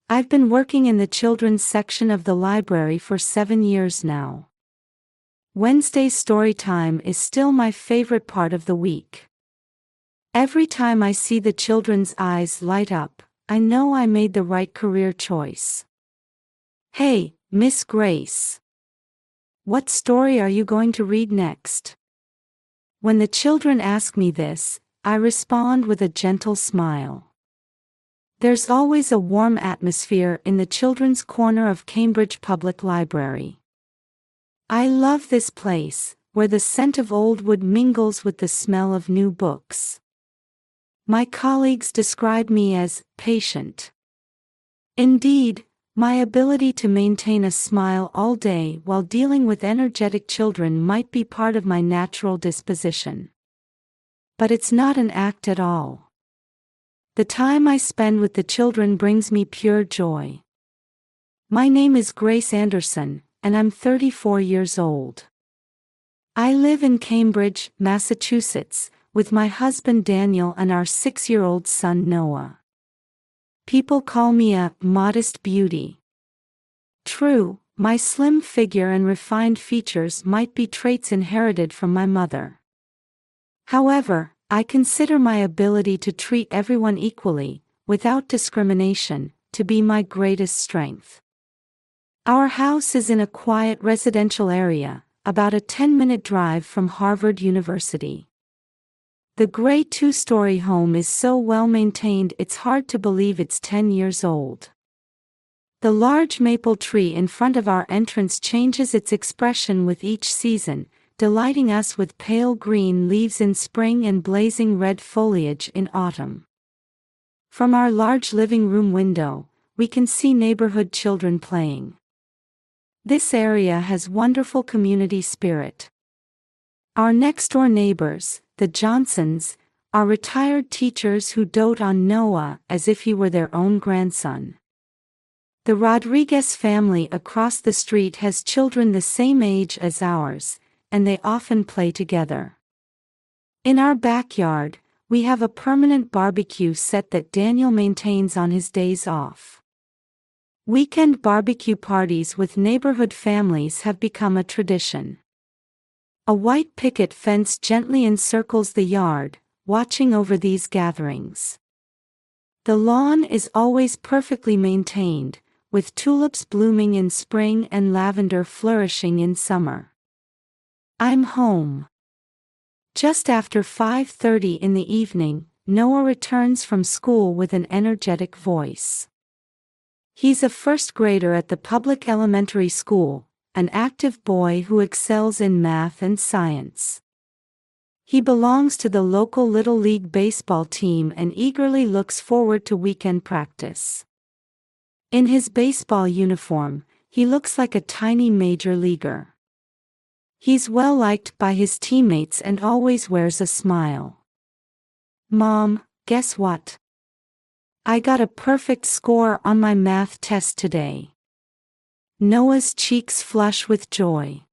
I've been working in the children's section of the library for 7 years now. Wednesday's story time is still my favorite part of the week. Every time I see the children's eyes light up, I know I made the right career choice. Hey, Miss Grace. What story are you going to read next? When the children ask me this, I respond with a gentle smile. There's always a warm atmosphere in the children's corner of Cambridge Public Library. I love this place, where the scent of old wood mingles with the smell of new books. My colleagues describe me as patient. Indeed, my ability to maintain a smile all day while dealing with energetic children might be part of my natural disposition. But it's not an act at all. The time I spend with the children brings me pure joy. My name is Grace Anderson, and I'm 34 years old. I live in Cambridge, Massachusetts, with my husband Daniel and our 6-year-old son Noah. People call me a modest beauty. True, my slim figure and refined features might be traits inherited from my mother. However, I consider my ability to treat everyone equally, without discrimination, to be my greatest strength. Our house is in a quiet residential area, about a 10-minute drive from Harvard University. The gray 2-story home is so well maintained it's hard to believe it's 10 years old. The large maple tree in front of our entrance changes its expression with each season, delighting us with pale green leaves in spring and blazing red foliage in autumn. From our large living room window, we can see neighborhood children playing. This area has wonderful community spirit. Our next-door neighbors, the Johnsons, are retired teachers who dote on Noah as if he were their own grandson. The Rodriguez family across the street has children the same age as ours, and they often play together. In our backyard, we have a permanent barbecue set that Daniel maintains on his days off. Weekend barbecue parties with neighborhood families have become a tradition. A white picket fence gently encircles the yard, watching over these gatherings. The lawn is always perfectly maintained, with tulips blooming in spring and lavender flourishing in summer. I'm home. Just after 5:30 in the evening, Noah returns from school with an energetic voice. He's a first grader at the public elementary school, an active boy who excels in math and science. He belongs to the local Little League baseball team and eagerly looks forward to weekend practice. In his baseball uniform, he looks like a tiny major leaguer. He's well liked by his teammates and always wears a smile. Mom, guess what? I got a perfect score on my math test today. Noah's cheeks flush with joy.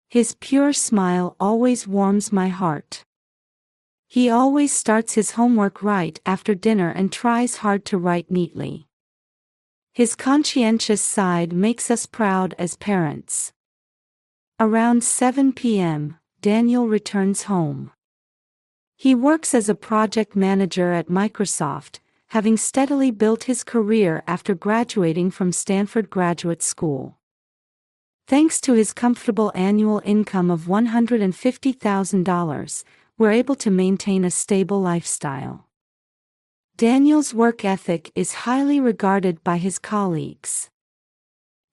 His pure smile always warms my heart. He always starts his homework right after dinner and tries hard to write neatly. His conscientious side makes us proud as parents. Around 7 p.m., Daniel returns home. He works as a project manager at Microsoft, having steadily built his career after graduating from Stanford Graduate School. Thanks to his comfortable annual income of $150,000, we're able to maintain a stable lifestyle. Daniel's work ethic is highly regarded by his colleagues.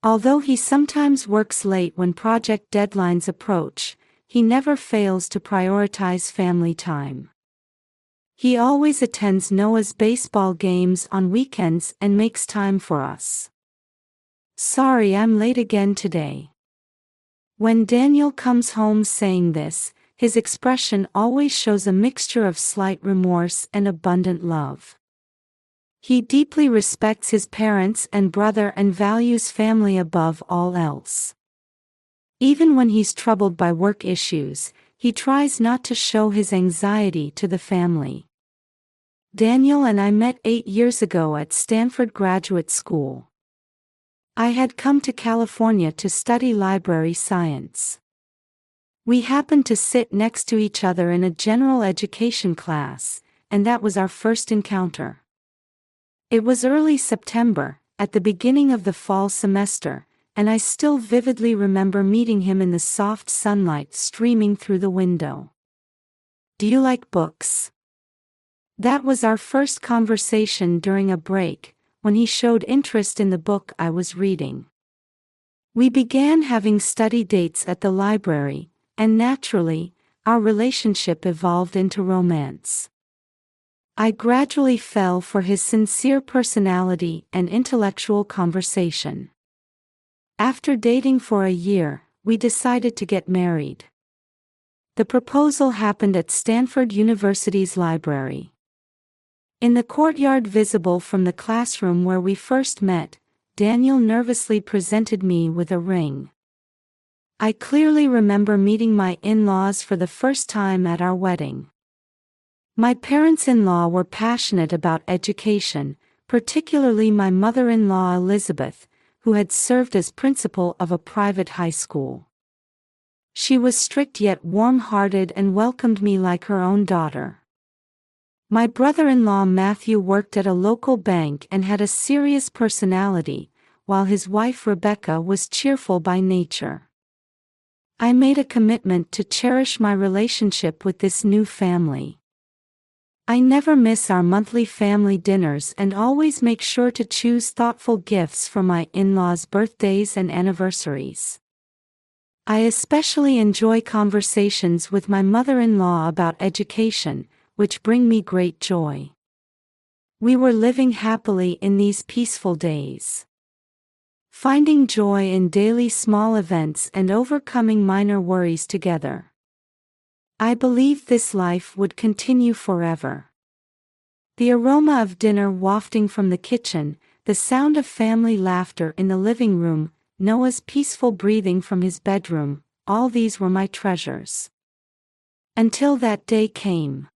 Although he sometimes works late when project deadlines approach, he never fails to prioritize family time. He always attends Noah's baseball games on weekends and makes time for us. Sorry I'm late again today. When Daniel comes home saying this, his expression always shows a mixture of slight remorse and abundant love. He deeply respects his parents and brother and values family above all else. Even when he's troubled by work issues, he tries not to show his anxiety to the family. Daniel and I met 8 years ago at Stanford Graduate School. I had come to California to study library science. We happened to sit next to each other in a general education class, and that was our first encounter. It was early September, at the beginning of the fall semester, and I still vividly remember meeting him in the soft sunlight streaming through the window. "Do you like books?" That was our first conversation during a break, when he showed interest in the book I was reading. We began having study dates at the library, and naturally, our relationship evolved into romance. I gradually fell for his sincere personality and intellectual conversation. After dating for a year, we decided to get married. The proposal happened at Stanford University's library. In the courtyard visible from the classroom where we first met, Daniel nervously presented me with a ring. I clearly remember meeting my in-laws for the first time at our wedding. My parents-in-law were passionate about education, particularly my mother-in-law Elizabeth, who had served as principal of a private high school. She was strict yet warm-hearted and welcomed me like her own daughter. My brother-in-law Matthew worked at a local bank and had a serious personality, while his wife Rebecca was cheerful by nature. I made a commitment to cherish my relationship with this new family. I never miss our monthly family dinners and always make sure to choose thoughtful gifts for my in-laws' birthdays and anniversaries. I especially enjoy conversations with my mother-in-law about education, which bring me great joy. We were living happily in these peaceful days, finding joy in daily small events and overcoming minor worries together. I believed this life would continue forever. The aroma of dinner wafting from the kitchen, the sound of family laughter in the living room, Noah's peaceful breathing from his bedroom, all these were my treasures. Until that day came.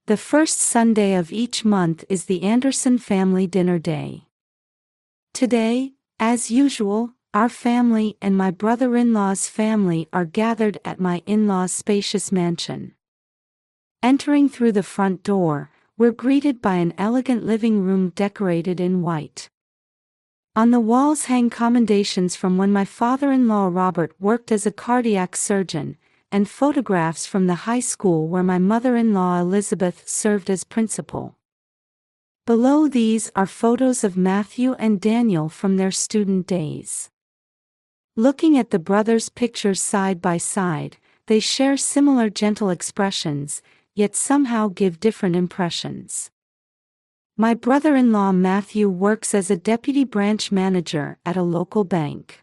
The first Sunday of each month is the Anderson family dinner day. Today, as usual, our family and my brother-in-law's family are gathered at my in-laws' spacious mansion. Entering through the front door, we're greeted by an elegant living room decorated in white. On the walls hang commendations from when my father-in-law Robert worked as a cardiac surgeon, and photographs from the high school where my mother-in-law Elizabeth served as principal. Below these are photos of Matthew and Daniel from their student days. Looking at the brothers' pictures side by side, they share similar gentle expressions, yet somehow give different impressions. My brother-in-law Matthew works as a deputy branch manager at a local bank.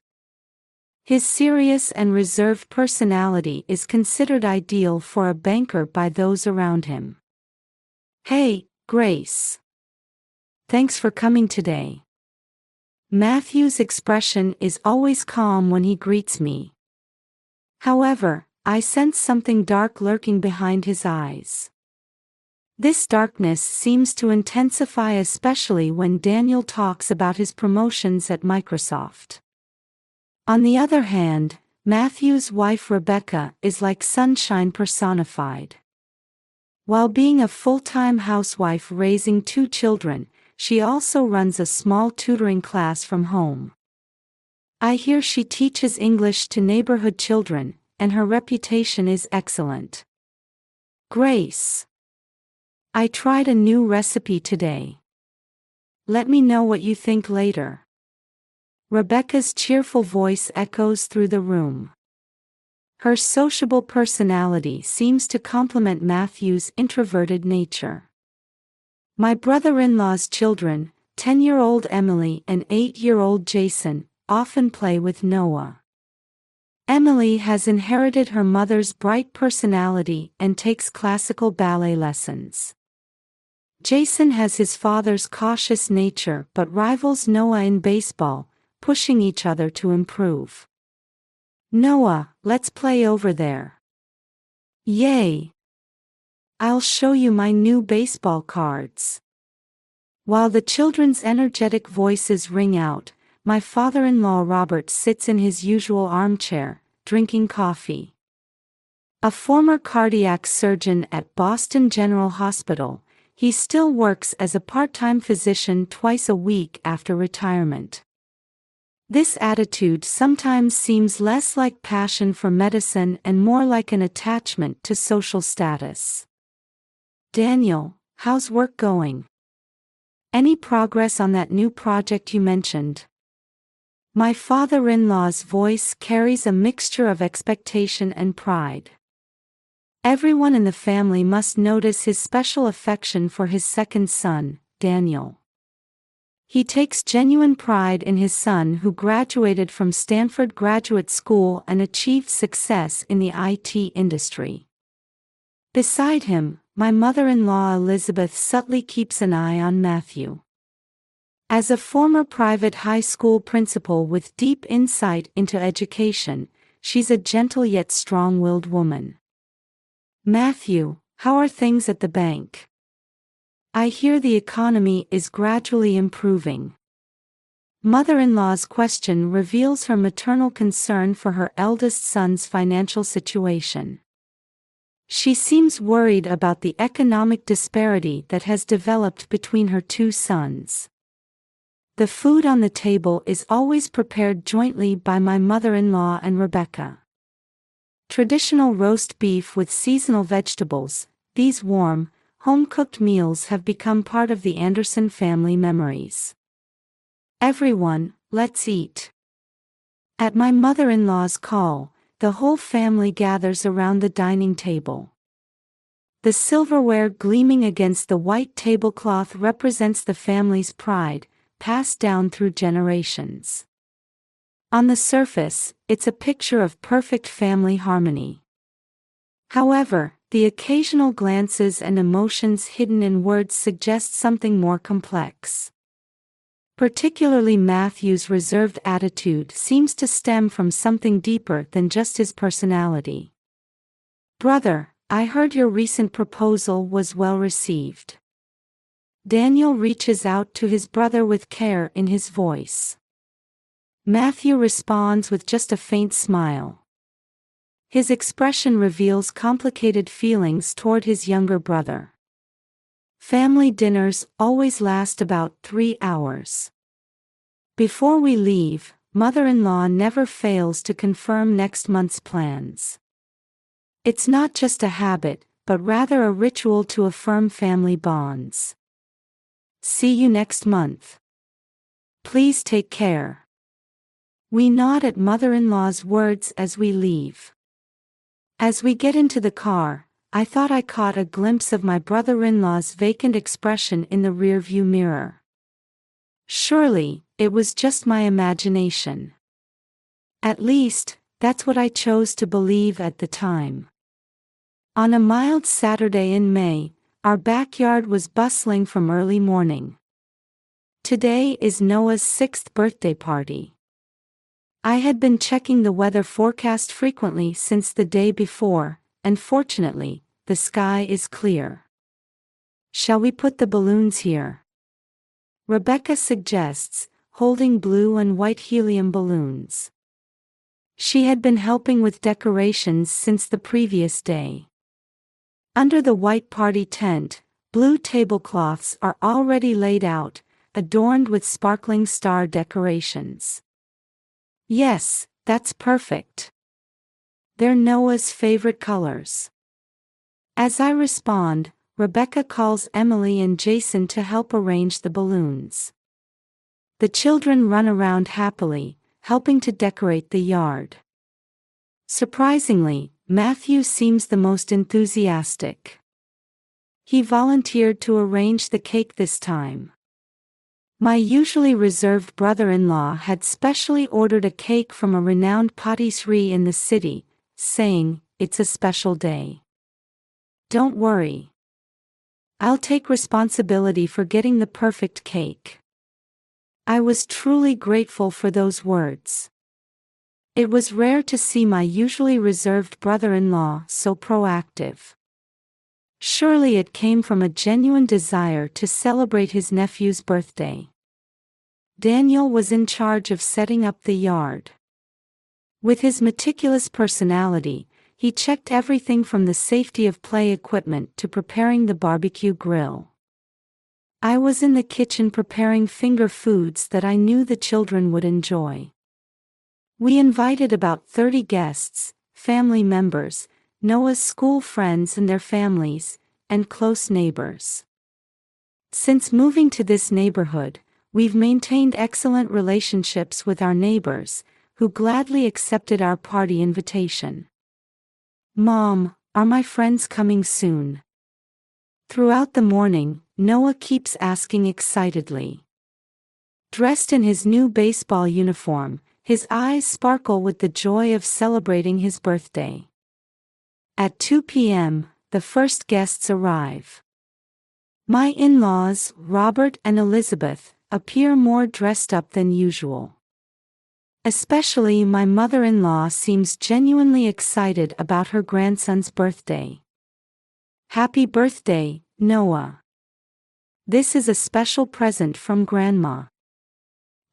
His serious and reserved personality is considered ideal for a banker by those around him. "Hey, Grace. Thanks for coming today." Matthew's expression is always calm when he greets me. However, I sense something dark lurking behind his eyes. This darkness seems to intensify especially when Daniel talks about his promotions at Microsoft. On the other hand, Matthew's wife Rebecca is like sunshine personified. While being a full-time housewife raising 2 children, she also runs a small tutoring class from home. I hear she teaches English to neighborhood children, and her reputation is excellent. "Grace, I tried a new recipe today. Let me know what you think later." Rebecca's cheerful voice echoes through the room. Her sociable personality seems to complement Matthew's introverted nature. My brother-in-law's children, 10-year-old Emily and 8-year-old Jason, often play with Noah. Emily has inherited her mother's bright personality and takes classical ballet lessons. Jason has his father's cautious nature but rivals Noah in baseball, pushing each other to improve. "Noah, let's play over there." "Yay!" I'll show you my new baseball cards. While the children's energetic voices ring out, my father-in-law Robert sits in his usual armchair, drinking coffee. A former cardiac surgeon at Boston General Hospital, he still works as a part-time physician twice a week after retirement. This attitude sometimes seems less like passion for medicine and more like an attachment to social status. Daniel, how's work going? Any progress on that new project you mentioned? My father-in-law's voice carries a mixture of expectation and pride. Everyone in the family must notice his special affection for his second son, Daniel. He takes genuine pride in his son who graduated from Stanford Graduate School and achieved success in the IT industry. Beside him, my mother-in-law Elizabeth subtly keeps an eye on Matthew. As a former private high school principal with deep insight into education, she's a gentle yet strong-willed woman. Matthew, how are things at the bank? I hear the economy is gradually improving. Mother-in-law's question reveals her maternal concern for her eldest son's financial situation. She seems worried about the economic disparity that has developed between her two sons. The food on the table is always prepared jointly by my mother-in-law and Rebecca. Traditional roast beef with seasonal vegetables, these warm, home-cooked meals have become part of the Anderson family memories. Everyone, let's eat. At my mother-in-law's call, the whole family gathers around the dining table. The silverware gleaming against the white tablecloth represents the family's pride, passed down through generations. On the surface, it's a picture of perfect family harmony. However, the occasional glances and emotions hidden in words suggest something more complex. Particularly Matthew's reserved attitude seems to stem from something deeper than just his personality. Brother, I heard your recent proposal was well received. Daniel reaches out to his brother with care in his voice. Matthew responds with just a faint smile. His expression reveals complicated feelings toward his younger brother. Family dinners always last about 3 hours. Before we leave, mother-in-law never fails to confirm next month's plans. It's not just a habit, but rather a ritual to affirm family bonds. See you next month. Please take care. We nod at mother-in-law's words as we leave. As we get into the car, I thought I caught a glimpse of my brother-in-law's vacant expression in the rearview mirror. Surely, it was just my imagination. At least, that's what I chose to believe at the time. On a mild Saturday in May, our backyard was bustling from early morning. Today is Noah's 6th birthday party. I had been checking the weather forecast frequently since the day before, and fortunately, the sky is clear. Shall we put the balloons here? Rebecca suggests, holding blue and white helium balloons. She had been helping with decorations since the previous day. Under the white party tent, blue tablecloths are already laid out, adorned with sparkling star decorations. Yes, that's perfect. They're Noah's favorite colors. As I respond, Rebecca calls Emily and Jason to help arrange the balloons. The children run around happily, helping to decorate the yard. Surprisingly, Matthew seems the most enthusiastic. He volunteered to arrange the cake this time. My usually reserved brother-in-law had specially ordered a cake from a renowned patisserie in the city, saying, "It's a special day. Don't worry. I'll take responsibility for getting the perfect cake." I was truly grateful for those words. It was rare to see my usually reserved brother-in-law so proactive. Surely it came from a genuine desire to celebrate his nephew's birthday. Daniel was in charge of setting up the yard. With his meticulous personality, he checked everything from the safety of play equipment to preparing the barbecue grill. I was in the kitchen preparing finger foods that I knew the children would enjoy. We invited about 30 guests, family members, Noah's school friends and their families, and close neighbors. Since moving to this neighborhood, we've maintained excellent relationships with our neighbors, who gladly accepted our party invitation. "Mom, are my friends coming soon?" Throughout the morning, Noah keeps asking excitedly. Dressed in his new baseball uniform, his eyes sparkle with the joy of celebrating his birthday. At 2 p.m., the first guests arrive. My in-laws, Robert and Elizabeth, appear more dressed up than usual. Especially my mother-in-law seems genuinely excited about her grandson's birthday. "Happy birthday, Noah. This is a special present from Grandma."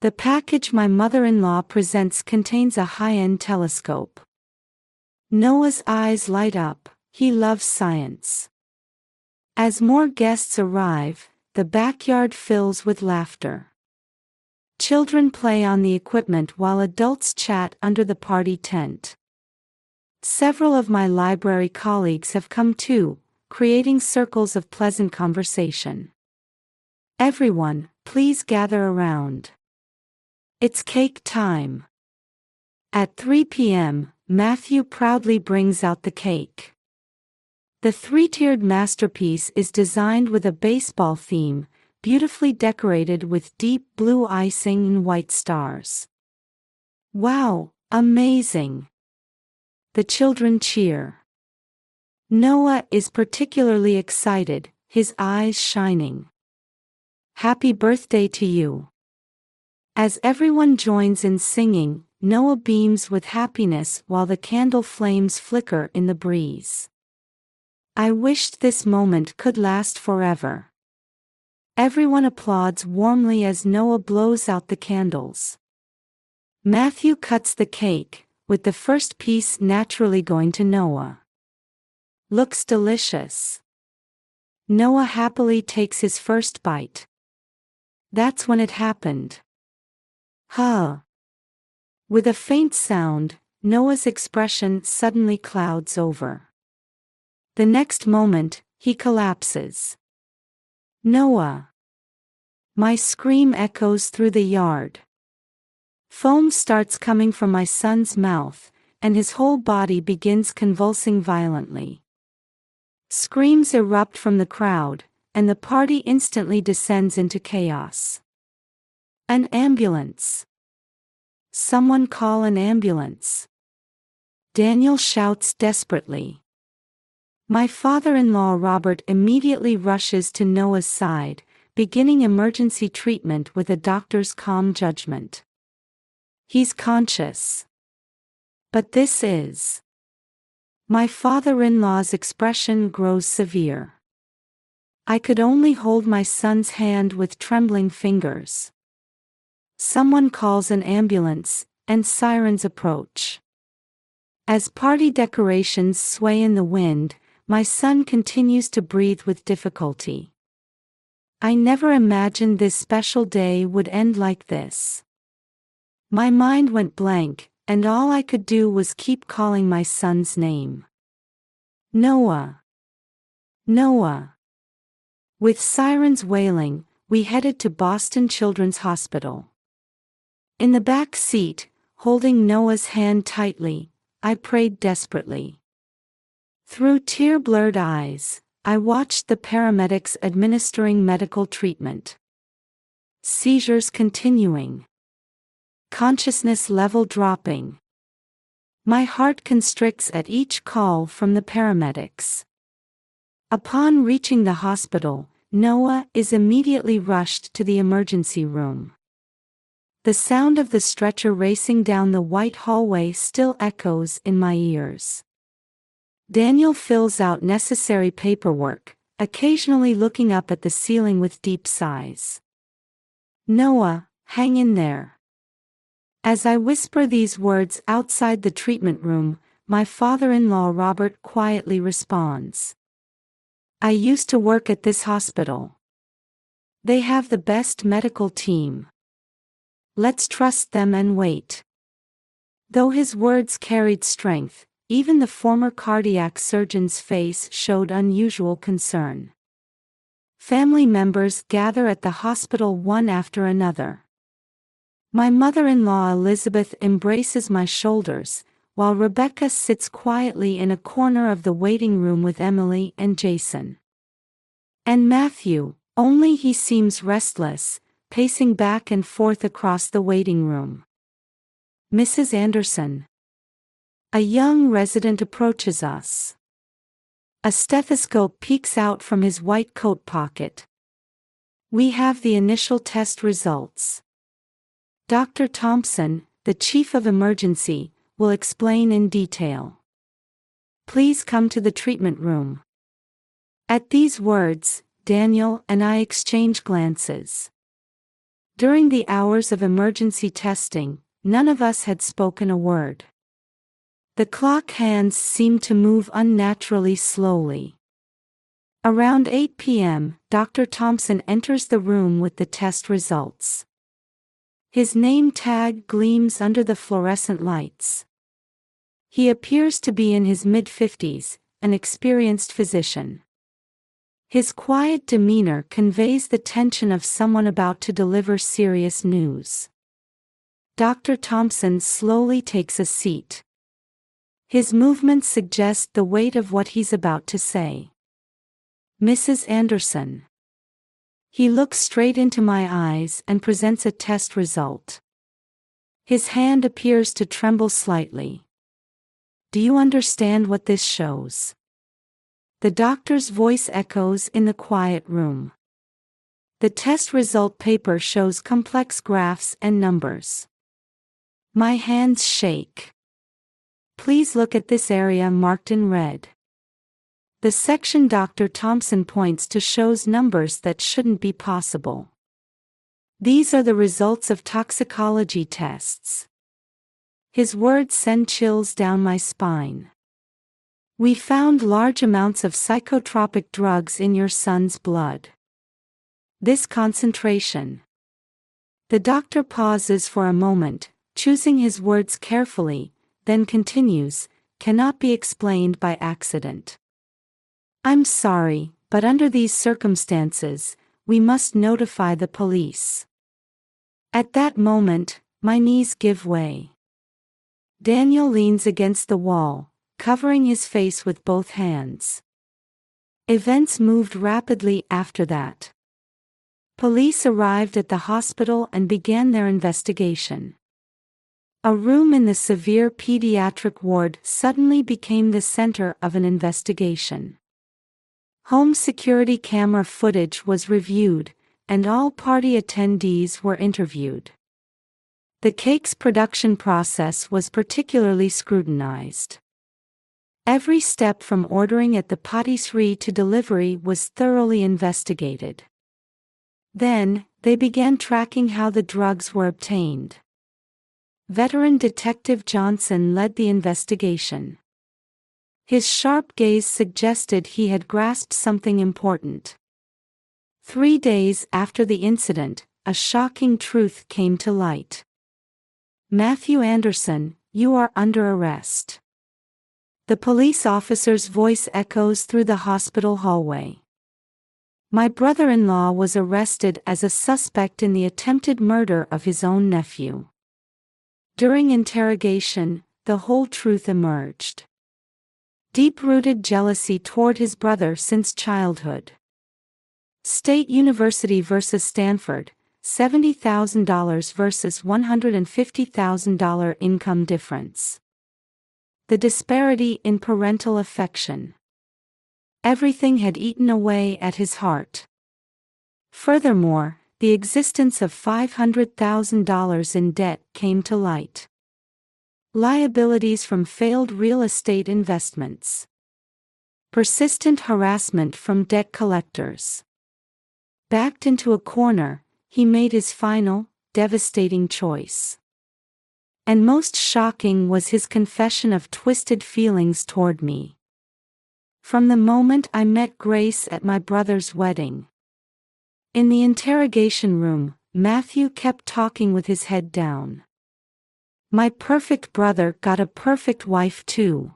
The package my mother-in-law presents contains a high-end telescope. Noah's eyes light up, he loves science. As more guests arrive, the backyard fills with laughter. Children play on the equipment while adults chat under the party tent. Several of my library colleagues have come too, creating circles of pleasant conversation. "Everyone, please gather around. It's cake time." At 3 p.m., Matthew proudly brings out the cake. The three-tiered masterpiece is designed with a baseball theme, beautifully decorated with deep blue icing and white stars. "Wow, amazing!" The children cheer. Noah is particularly excited, his eyes shining. "Happy birthday to you." As everyone joins in singing, Noah beams with happiness while the candle flames flicker in the breeze. I wished this moment could last forever. Everyone applauds warmly as Noah blows out the candles. Matthew cuts the cake, with the first piece naturally going to Noah. "Looks delicious." Noah happily takes his first bite. That's when it happened. "Huh." With a faint sound, Noah's expression suddenly clouds over. The next moment, he collapses. "Noah!" My scream echoes through the yard. Foam starts coming from my son's mouth, and his whole body begins convulsing violently. Screams erupt from the crowd, and the party instantly descends into chaos. "An ambulance! Someone call an ambulance!" Daniel shouts desperately. My father-in-law Robert immediately rushes to Noah's side, beginning emergency treatment with a doctor's calm judgment. "He's conscious." "But this is..." My father-in-law's expression grows severe. I could only hold my son's hand with trembling fingers. Someone calls an ambulance, and sirens approach. As party decorations sway in the wind, my son continues to breathe with difficulty. I never imagined this special day would end like this. My mind went blank, and all I could do was keep calling my son's name. "Noah! Noah!" With sirens wailing, we headed to Boston Children's Hospital. In the back seat, holding Noah's hand tightly, I prayed desperately. Through tear-blurred eyes, I watched the paramedics administering medical treatment. Seizures continuing. Consciousness level dropping. My heart constricts at each call from the paramedics. Upon reaching the hospital, Noah is immediately rushed to the emergency room. The sound of the stretcher racing down the white hallway still echoes in my ears. Daniel fills out necessary paperwork, occasionally looking up at the ceiling with deep sighs. Noah, hang in there. As I whisper these words outside the treatment room, my father-in-law Robert quietly responds. I used to work at this hospital. They have the best medical team. Let's trust them and wait. Though his words carried strength, even the former cardiac surgeon's face showed unusual concern. Family members gather at the hospital one after another. My mother-in-law Elizabeth embraces my shoulders, while Rebecca sits quietly in a corner of the waiting room with Emily and Jason. And Matthew, only he seems restless, pacing back and forth across the waiting room. Mrs. Anderson. A young resident approaches us. A stethoscope peeks out from his white coat pocket. We have the initial test results. Dr. Thompson, the chief of emergency, will explain in detail. Please come to the treatment room. At these words, Daniel and I exchange glances. During the hours of emergency testing, none of us had spoken a word. The clock hands seemed to move unnaturally slowly. Around 8 p.m., Dr. Thompson enters the room with the test results. His name tag gleams under the fluorescent lights. He appears to be in his mid-50s, an experienced physician. His quiet demeanor conveys the tension of someone about to deliver serious news. Dr. Thompson slowly takes a seat. His movements suggest the weight of what he's about to say. Mrs. Anderson. He looks straight into my eyes and presents a test result. His hand appears to tremble slightly. Do you understand what this shows? The doctor's voice echoes in the quiet room. The test result paper shows complex graphs and numbers. My hands shake. Please look at this area marked in red. The section Dr. Thompson points to shows numbers that shouldn't be possible. These are the results of toxicology tests. His words send chills down my spine. We found large amounts of psychotropic drugs in your son's blood. This concentration. The doctor pauses for a moment, choosing his words carefully, then continues, cannot be explained by accident. I'm sorry, but under these circumstances, we must notify the police. At that moment, my knees give way. Daniel leans against the wall, covering his face with both hands. Events moved rapidly after that. Police arrived at the hospital and began their investigation. A room in the severe pediatric ward suddenly became the center of an investigation. Home security camera footage was reviewed, and all party attendees were interviewed. The cake's production process was particularly scrutinized. Every step from ordering at the patisserie to delivery was thoroughly investigated. Then, they began tracking how the drugs were obtained. Veteran Detective Johnson led the investigation. His sharp gaze suggested he had grasped something important. 3 days after the incident, a shocking truth came to light. Matthew Anderson, you are under arrest. The police officer's voice echoes through the hospital hallway. My brother-in-law was arrested as a suspect in the attempted murder of his own nephew. During interrogation, the whole truth emerged. Deep-rooted jealousy toward his brother since childhood. State University versus Stanford, $70,000 versus $150,000 income difference. The disparity in parental affection. Everything had eaten away at his heart. Furthermore, the existence of $500,000 in debt came to light. Liabilities from failed real estate investments. Persistent harassment from debt collectors. Backed into a corner, he made his final, devastating choice. And most shocking was his confession of twisted feelings toward me. From the moment I met Grace at my brother's wedding. In the interrogation room, Matthew kept talking with his head down. My perfect brother got a perfect wife too.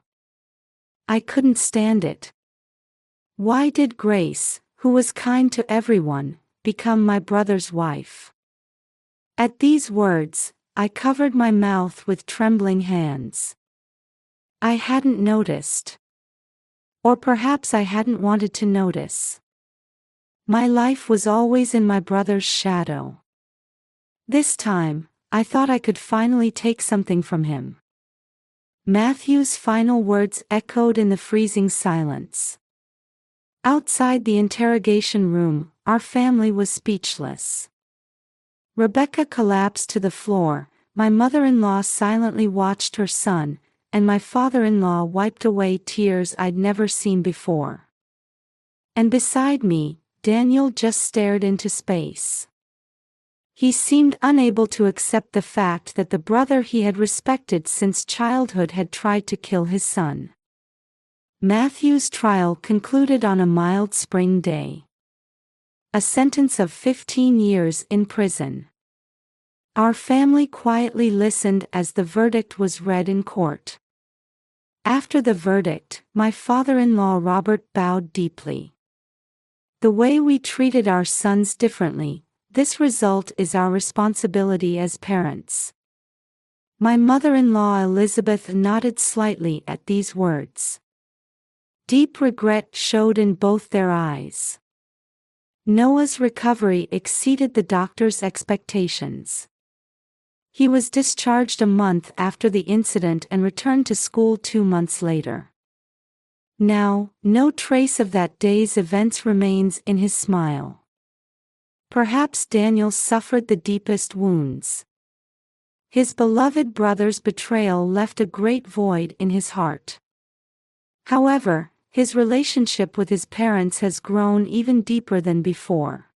I couldn't stand it. Why did Grace, who was kind to everyone, become my brother's wife? At these words, I covered my mouth with trembling hands. I hadn't noticed. Or perhaps I hadn't wanted to notice. My life was always in my brother's shadow. This time, I thought I could finally take something from him. Matthew's final words echoed in the freezing silence. Outside the interrogation room, our family was speechless. Rebecca collapsed to the floor, my mother-in-law silently watched her son, and my father-in-law wiped away tears I'd never seen before. And beside me, Daniel just stared into space. He seemed unable to accept the fact that the brother he had respected since childhood had tried to kill his son. Matthew's trial concluded on a mild spring day. A sentence of 15 years in prison. Our family quietly listened as the verdict was read in court. After the verdict, my father-in-law Robert bowed deeply. The way we treated our sons differently, this result is our responsibility as parents. My mother-in-law Elizabeth nodded slightly at these words. Deep regret showed in both their eyes. Noah's recovery exceeded the doctor's expectations. He was discharged a month after the incident and returned to school 2 months later. Now, no trace of that day's events remains in his smile. Perhaps Daniel suffered the deepest wounds. His beloved brother's betrayal left a great void in his heart. However, his relationship with his parents has grown even deeper than before.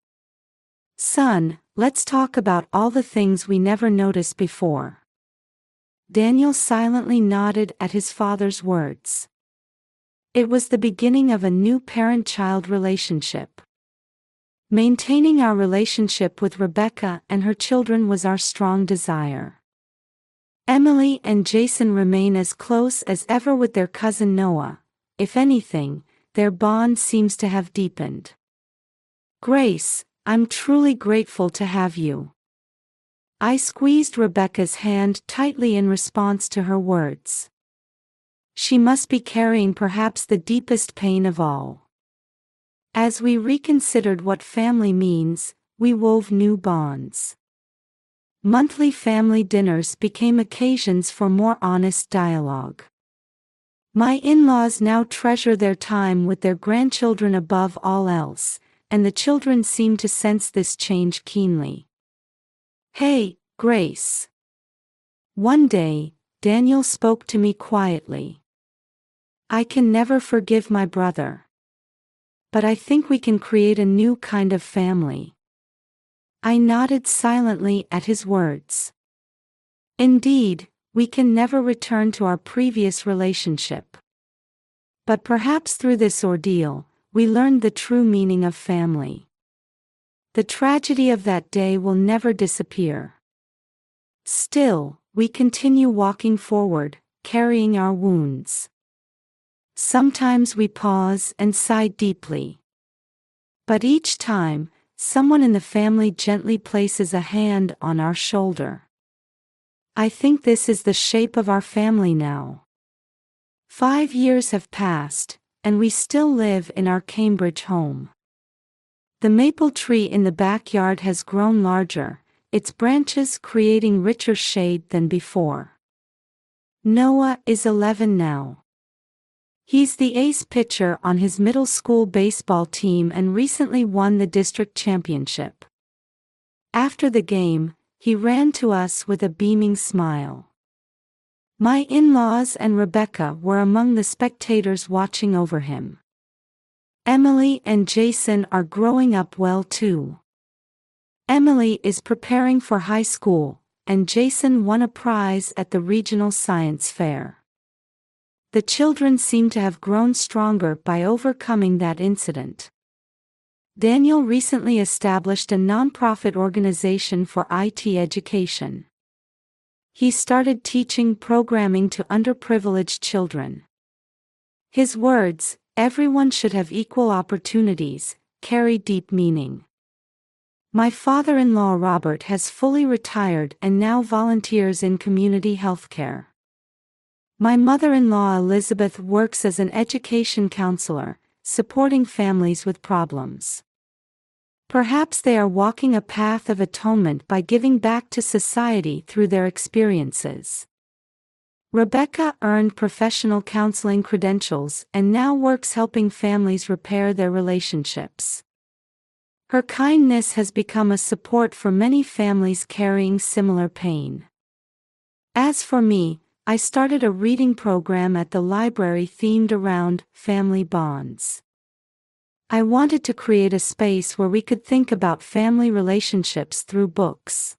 Son, let's talk about all the things we never noticed before. Daniel silently nodded at his father's words. It was the beginning of a new parent-child relationship. Maintaining our relationship with Rebecca and her children was our strong desire. Emily and Jason remain as close as ever with their cousin Noah. If anything, their bond seems to have deepened. Grace, I'm truly grateful to have you. I squeezed Rebecca's hand tightly in response to her words. She must be carrying perhaps the deepest pain of all. As we reconsidered what family means, we wove new bonds. Monthly family dinners became occasions for more honest dialogue. My in-laws now treasure their time with their grandchildren above all else, and the children seem to sense this change keenly. Hey, Grace. One day, Daniel spoke to me quietly. I can never forgive my brother. But I think we can create a new kind of family. I nodded silently at his words. Indeed, we can never return to our previous relationship. But perhaps through this ordeal, we learned the true meaning of family. The tragedy of that day will never disappear. Still, we continue walking forward, carrying our wounds. Sometimes we pause and sigh deeply. But each time, someone in the family gently places a hand on our shoulder. I think this is the shape of our family now. 5 years have passed, and we still live in our Cambridge home. The maple tree in the backyard has grown larger, its branches creating richer shade than before. Noah is 11 now. He's the ace pitcher on his middle school baseball team and recently won the district championship. After the game, he ran to us with a beaming smile. My in-laws and Rebecca were among the spectators watching over him. Emily and Jason are growing up well too. Emily is preparing for high school, and Jason won a prize at the regional science fair. The children seem to have grown stronger by overcoming that incident. Daniel recently established a nonprofit organization for IT education. He started teaching programming to underprivileged children. His words, "Everyone should have equal opportunities," carry deep meaning. My father-in-law Robert has fully retired and now volunteers in community healthcare. My mother-in-law Elizabeth works as an education counselor, supporting families with problems. Perhaps they are walking a path of atonement by giving back to society through their experiences. Rebecca earned professional counseling credentials and now works helping families repair their relationships. Her kindness has become a support for many families carrying similar pain. As for me, I started a reading program at the library themed around family bonds. I wanted to create a space where we could think about family relationships through books.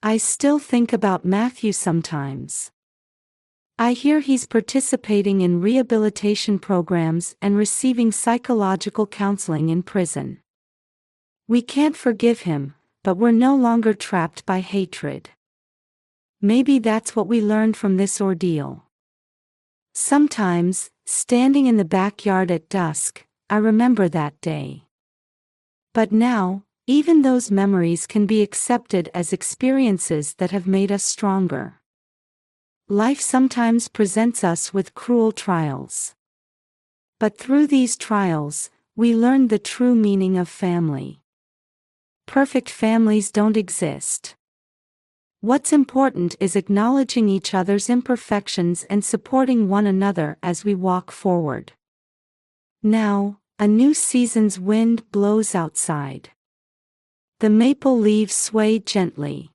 I still think about Matthew sometimes. I hear he's participating in rehabilitation programs and receiving psychological counseling in prison. We can't forgive him, but we're no longer trapped by hatred. Maybe that's what we learned from this ordeal. Sometimes, standing in the backyard at dusk, I remember that day. But now, even those memories can be accepted as experiences that have made us stronger. Life sometimes presents us with cruel trials. But through these trials, we learn the true meaning of family. Perfect families don't exist. What's important is acknowledging each other's imperfections and supporting one another as we walk forward. Now, a new season's wind blows outside. The maple leaves sway gently.